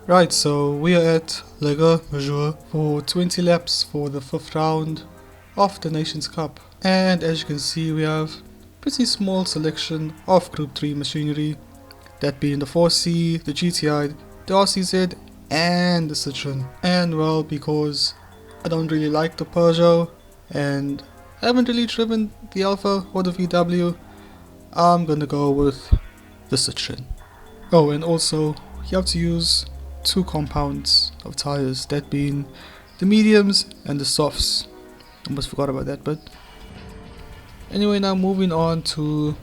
Right, so we are at Le Gran Turismo for 20 laps for the 5th round of the Nations Cup. And as you can see, we have pretty small selection of Group 3 machinery, that being the 4C, the GTI, the RCZ and the Citroen. And well, because I don't really like the Peugeot and I haven't really driven the Alpha or the VW, I'm gonna go with the Citroen. Oh, and also you have to use 2 compounds of tires, that being the mediums and the softs. Almost forgot about that, but anyway, now moving on to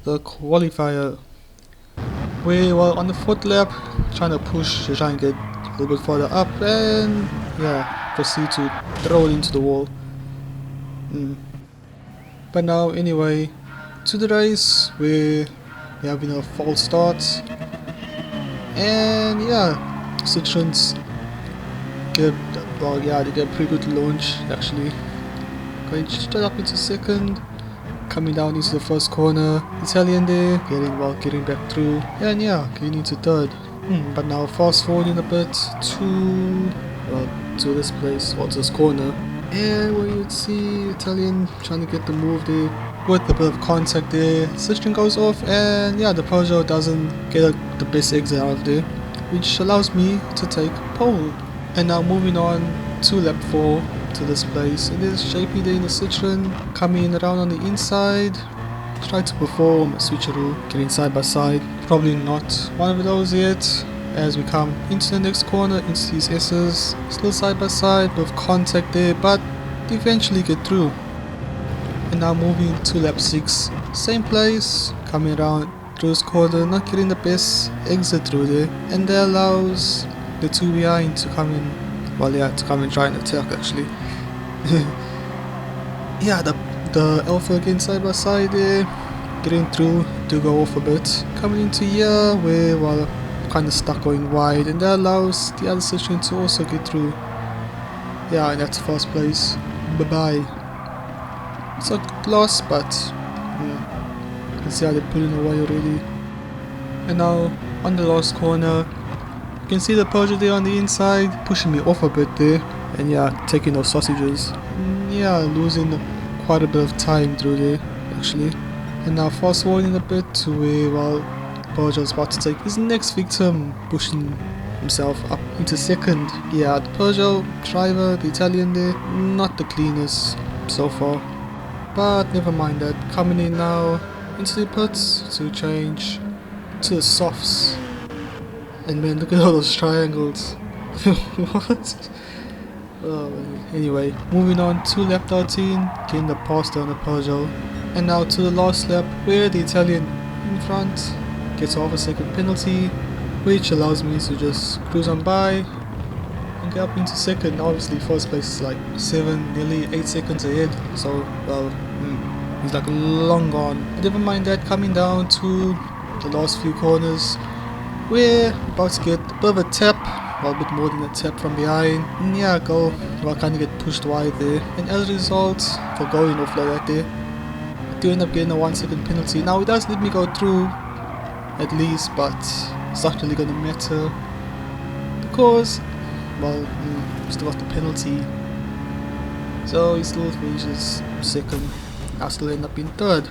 the qualifier, where well, on the 4th lap trying to push to try and get a little bit further up and yeah, proceed to throw it into the wall. But now anyway, to the race where we're having a false start. And yeah, Citroens get, well yeah, they get a pretty good launch actually. Going straight up into second, coming down into the first corner, Italian there, getting back through, and yeah, getting into third. But now fast forwarding a bit to this place, or to this corner, and where you'd see Italian trying to get the move there, with a bit of contact there, Citroen goes off, and yeah, the Peugeot doesn't get the best exit out of there, which allows me to take pole. And now moving on to lap 4 to this place, it is Shapey there in the Citroen, coming around on the inside, try to perform a switcheroo, getting side by side, probably not one of those yet, as we come into the next corner, into these S's, still side by side with contact there, but eventually get through. And now moving to lap 6, same place, coming around through this corner, not getting the best exit through there, and that allows the 2 behind to come in, well yeah, to come and try and attack actually. Yeah, the Alpha again side by side there, getting through to go off a bit, coming into here where well kind of stuck going wide, and that allows the other Citroen to also get through. Yeah, and that's first place, bye bye. It's a good loss, but yeah, you can see how they're pulling away already. And now on the last corner, you can see the Peugeot there on the inside, pushing me off a bit there, and yeah, taking those sausages. Yeah, losing quite a bit of time through there actually. And now fast forwarding a bit to where well, Peugeot's about to take his next victim, pushing himself up into second. Yeah, the Peugeot driver, the Italian there, not the cleanest so far. But never mind that, coming in now into the pits to change to the softs. And man, look at all those triangles. What? Oh, anyway, moving on to lap 13, getting the pass down the Peugeot. And now to the last lap, where the Italian in front gets off a second penalty, which allows me to just cruise on by and get up into second. Obviously first place is like 7, nearly 8 seconds ahead, so well, he's like long gone. But never mind that, coming down to the last few corners, we're about to get a bit of a tap, well a bit more than a tap from behind, and yeah, kind of get pushed wide there, and as a result, for going off like that there, I do end up getting a 1 second penalty. Now it does let me go through at least, but it's not really gonna matter because well, still got the penalty, so he still finishes second. I still end up in third.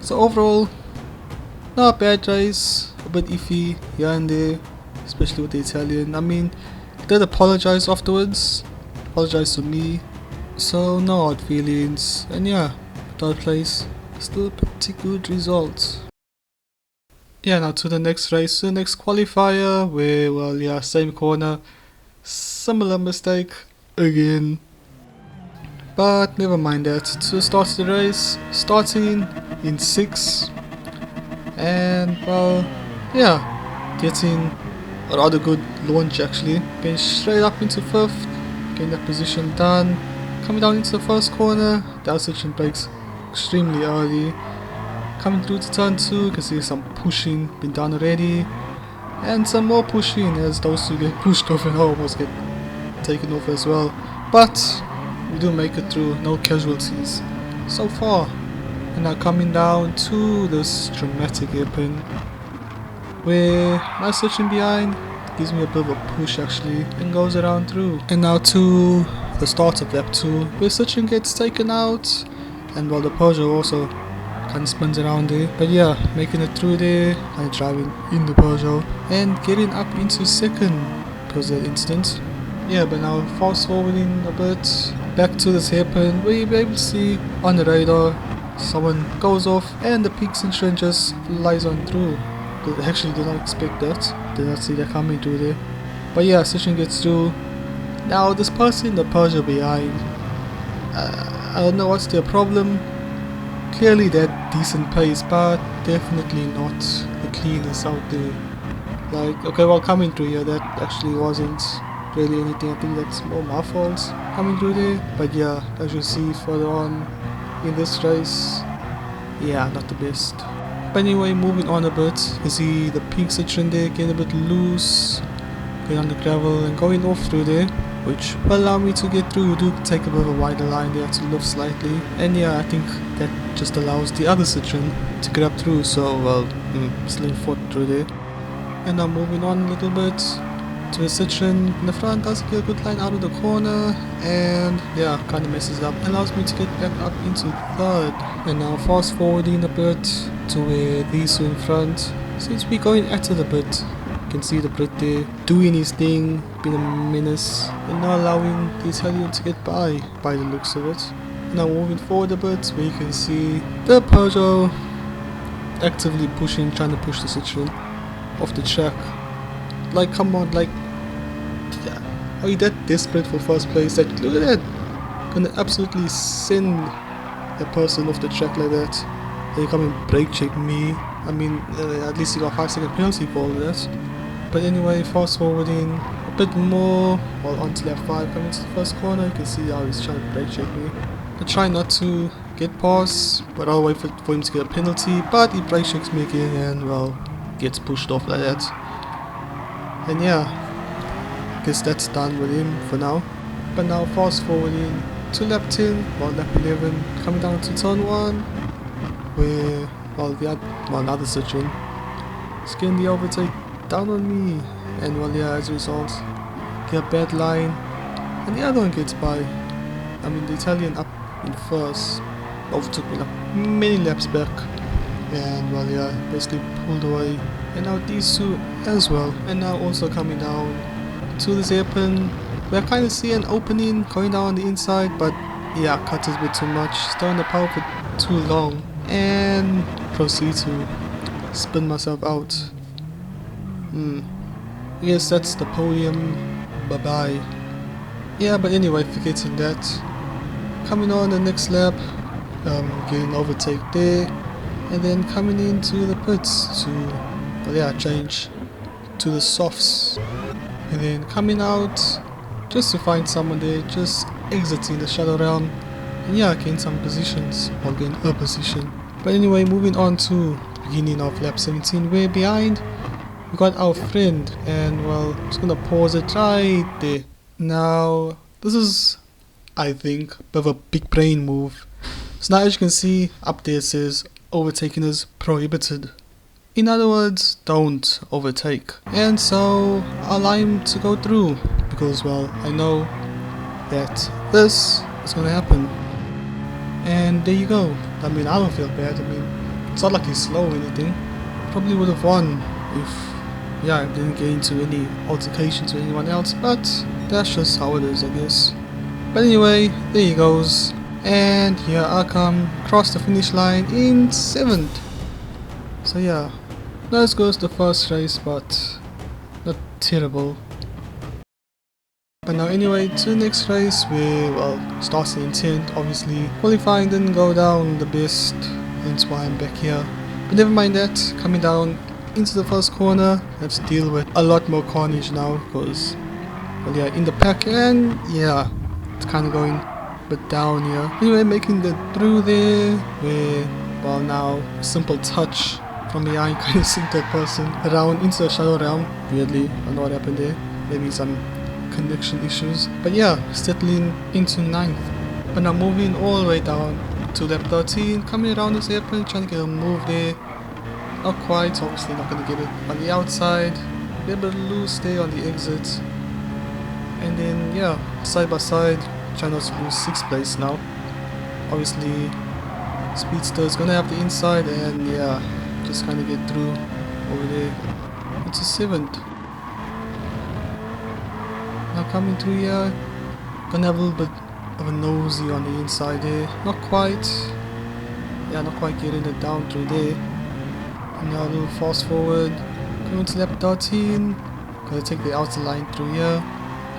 So overall, not a bad race, a bit iffy here and there, especially with the Italian. I mean, he did apologize afterwards, apologized to me, so no hard feelings, and yeah, third place, still a pretty good result. Yeah, now to the next race, to the next qualifier, where well yeah, same corner, similar mistake again. But never mind that, to start the race, starting in 6, and well, yeah, getting a rather good launch actually, getting straight up into 5th, getting that position done, coming down into the first corner, the Citroen brakes extremely early, coming through to turn 2, you can see some pushing been done already, and some more pushing as those 2 get pushed off and almost get taken off as well, but we do make it through, no casualties so far. And now coming down to this dramatic hairpin, where now switching behind, gives me a bit of a push actually and goes around through. And now to the start of lap 2 where Sachin gets taken out, and while the Peugeot also kind of spins around there. But yeah, making it through there, kind of driving in the Peugeot and getting up into second because of that incident. Yeah, but now fast forwarding a bit back to this hairpin where you'll be able to see on the radar someone goes off and the peak section just flies on through. I actually did not expect that, did not see that coming through there. But yeah, Sachin gets through. Now this person in the Peugeot behind, I don't know what's their problem. Clearly that decent pace, but definitely not the cleanest out there. Like, okay, well, coming through here, that actually wasn't really anything. I think that's more my fault coming through there. But yeah, as you see further on in this race, yeah, not the best. But anyway, moving on a bit, you see the peak section there getting a bit loose, going on the gravel and going off through there, which will allow me to get through. Do take a bit of a wider line there to lift slightly, and yeah, I think that just allows the other section to get up through, so well, slim foot through there. And now moving on a little bit to the section in the front, doesn't get a good line out of the corner, and yeah, kind of messes up, allows me to get back up into third. And now fast forwarding a bit to where these two in front seems to be going at it a bit. You can see the Brit there doing his thing, being a menace, and not allowing the Italian to get by the looks of it. Now moving forward a bit, where you can see the Peugeot actively pushing, trying to push the Citroen off the track. Like, come on, like, are you that desperate for first place that, look at that, gonna absolutely send a person off the track like that? They come and brake check me. I mean, at least you got 5-second penalty for all of that. But anyway, fast forwarding a bit more, well, onto lap 5, coming to the first corner, you can see how he's trying to brake check me. I try not to get past, but I'll wait for him to get a penalty, but he brake checks me again and, well, gets pushed off like that. And yeah, I guess that's done with him for now. But now fast forwarding to lap 10, well, lap 11, coming down to turn 1, where, well, another Citroen is getting the overtake down on me, and well, yeah, as a result, get a bad line, and the other one gets by. I mean, the Italian up in first overtook me like many laps back, and well, yeah, basically pulled away. And now these two as well, and now also coming down to this hairpin, where I kind of see an opening going down on the inside, but yeah, cut is a bit too much, stay on the power for too long, and proceed to spin myself out. I guess that's the podium, bye bye. Yeah, but anyway, forgetting that, coming on the next lap, getting overtake there, and then coming into the pits to, well, yeah, change to the softs, and then coming out just to find someone there, just exiting the shadow realm, and yeah, gain some positions, or gain a position. But anyway, moving on to beginning of lap 17, where behind we got our friend, and well, I'm just gonna pause it right there. Now, this is, I think, a bit of a big brain move. So now as you can see, up there it says overtaking is prohibited. In other words, don't overtake. And so I'll allow him to go through, because well, I know that this is gonna happen. And there you go. I mean, I don't feel bad. I mean, it's not like he's slow or anything. Probably would have won if, yeah, I didn't get into any altercations with anyone else, but that's just how it is, I guess. But anyway, there he goes, and here I come across the finish line in 7th. So yeah, not as good as the first race, but not terrible. But now anyway, to the next race, where, well, starting in 10th, obviously. Qualifying didn't go down the best, hence why I'm back here. But never mind that, coming down into the first corner, I have to deal with a lot more carnage now, because, well, yeah, in the pack, and yeah, it's kind of going a bit down here. Anyway, making it through there, where, well, now a simple touch from behind kind of sent that person around into the shadow realm. Weirdly, I don't know what happened there, maybe some connection issues. But yeah, settling into 9th. But now moving all the way down to lap 13, coming around this hairpin, trying to get a move there. Not quite, obviously not going to get it on the outside. bit of a loose there on the exit. And then yeah, side by side, try not to lose 6th place now. Obviously, Speedster is gonna have the inside, and yeah, just kind of get through over there into 7th. Now coming through here, gonna have a little bit of a nosy on the inside there. Not quite. Yeah, not quite getting it down through there. And now a little fast forward, going to lap 13. Gonna take the outer line through here.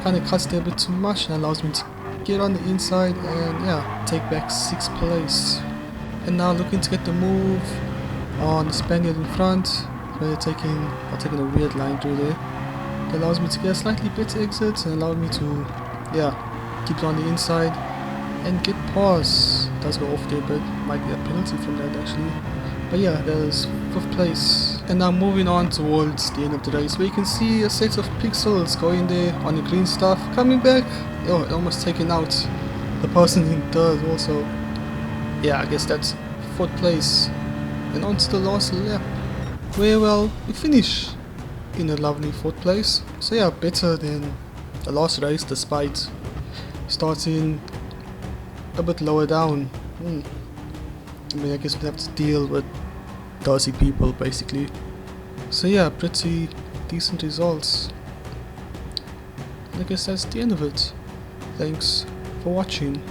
Kind of cuts there a bit too much and allows me to get on the inside and yeah, take back 6th place. And now looking to get the move on the Spaniard in front. They're taking a weird line through there. That allows me to get a slightly better exit and allow me to yeah, keep it on the inside and get past. Does go off there, but might get a penalty from that actually. But yeah, that is 5th place. And now moving on towards the end of the race, where you can see a set of pixels going there on the green stuff. Coming back, oh, almost taking out the person in 3rd also. Yeah, I guess that's 4th place. And on to the last lap, where well, we finish in a lovely 4th place. So yeah, better than the last race despite starting a bit lower down. I mean, I guess we have to deal with dodgy people basically. So yeah, pretty decent results. And I guess that's the end of it. Thanks for watching.